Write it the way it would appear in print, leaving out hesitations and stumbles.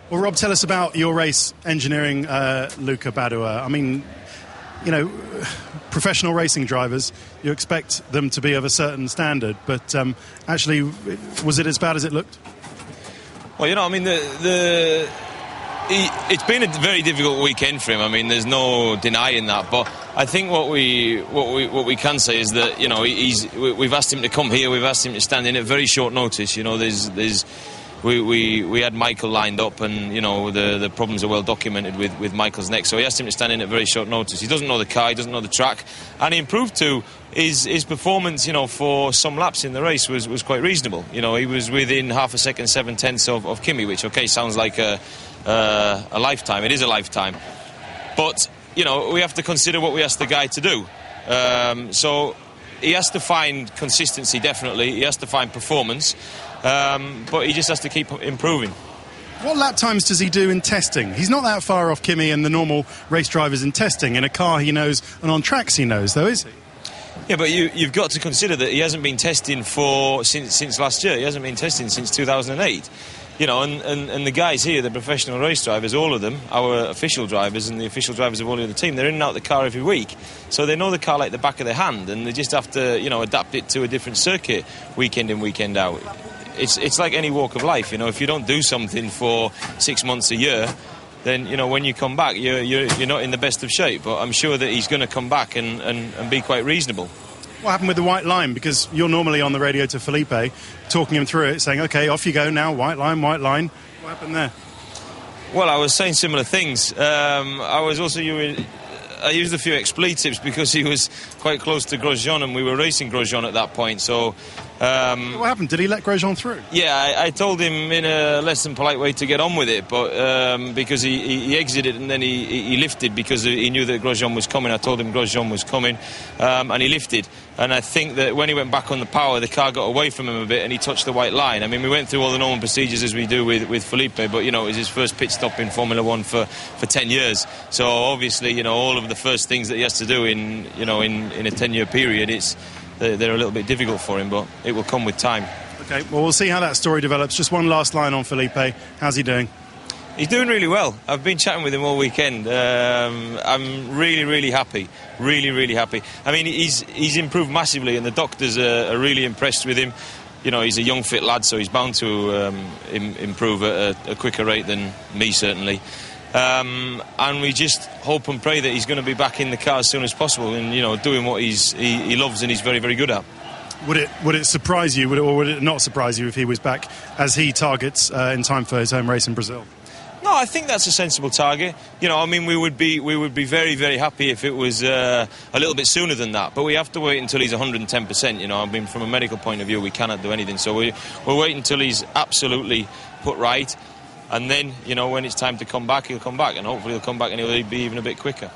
Well, Rob, tell us about your race engineering Luca Badoer. I mean, you know, professional racing drivers, you expect them to be of a certain standard, but actually, was it as bad as it looked? Well, you know, I mean, it's been a very difficult weekend for him. I mean, there's no denying that. But I think what we can say is that, you know, we've asked him to come here. We've asked him to stand in at very short notice. You know, we had Michael lined up, and you know the problems are well documented with Michael's neck. So he asked him to stand in at very short notice. He doesn't know the car, he doesn't know the track, and he improved to his performance. You know, for some laps in the race was quite reasonable. You know, he was within half a second, 7/10 of Kimi, which sounds like a lifetime. It is a lifetime, but you know we have to consider what we asked the guy to do. So he has to find consistency, definitely. He has to find performance. But he just has to keep improving. What lap times does he do in testing? He's not that far off Kimi and the normal race drivers in testing, in a car he knows and on tracks he knows, though, is he? Yeah, but you've got to consider that he hasn't been testing since last year. He hasn't been testing since 2008. You know, and the guys here, the professional race drivers, all of them, our official drivers and the official drivers of all the other team, they're in and out the car every week. So they know the car like the back of their hand, and they just have to, you know, adapt it to a different circuit weekend in, weekend out. It's like any walk of life, you know. If you don't do something for 6 months, a year, then, you know, when you come back, you're not in the best of shape. But I'm sure that he's going to come back and be quite reasonable. What happened with the white line? Because you're normally on the radio to Felipe, talking him through it, saying, OK, off you go now, white line, white line. What happened there? Well, I was saying similar things. I used a few expletives because he was quite close to Grosjean, and we were racing Grosjean at that point. So, what happened? Did he let Grosjean through? Yeah, I told him in a less than polite way to get on with it, but because he exited and then he lifted because he knew that Grosjean was coming. I told him Grosjean was coming, and he lifted. And I think that when he went back on the power, the car got away from him a bit and he touched the white line. I mean, we went through all the normal procedures as we do with Felipe, but, you know, it was his first pit stop in Formula 1 for 10 years. So, obviously, you know, all of the first things that he has to do in a 10-year period, they're a little bit difficult for him, but it will come with time. OK, well, we'll see how that story develops. Just one last line on Felipe. How's he doing? He's doing really well. I've been chatting with him all weekend. I'm really, really happy. Really, really happy. I mean, he's improved massively, and the doctors are really impressed with him. You know, he's a young, fit lad, so he's bound to improve at a quicker rate than me, certainly. And we just hope and pray that he's going to be back in the car as soon as possible and, you know, doing what he loves and he's very, very good at. Would it surprise you, or would it not surprise you if he was back as he targets in time for his home race in Brazil? No, I think that's a sensible target. You know, I mean, we would be very, very happy if it was a little bit sooner than that. But we have to wait until he's 110%. You know, I mean, from a medical point of view, we cannot do anything. So we'll wait until he's absolutely put right, and then, you know, when it's time to come back, he'll come back, and hopefully he'll come back and he'll be even a bit quicker.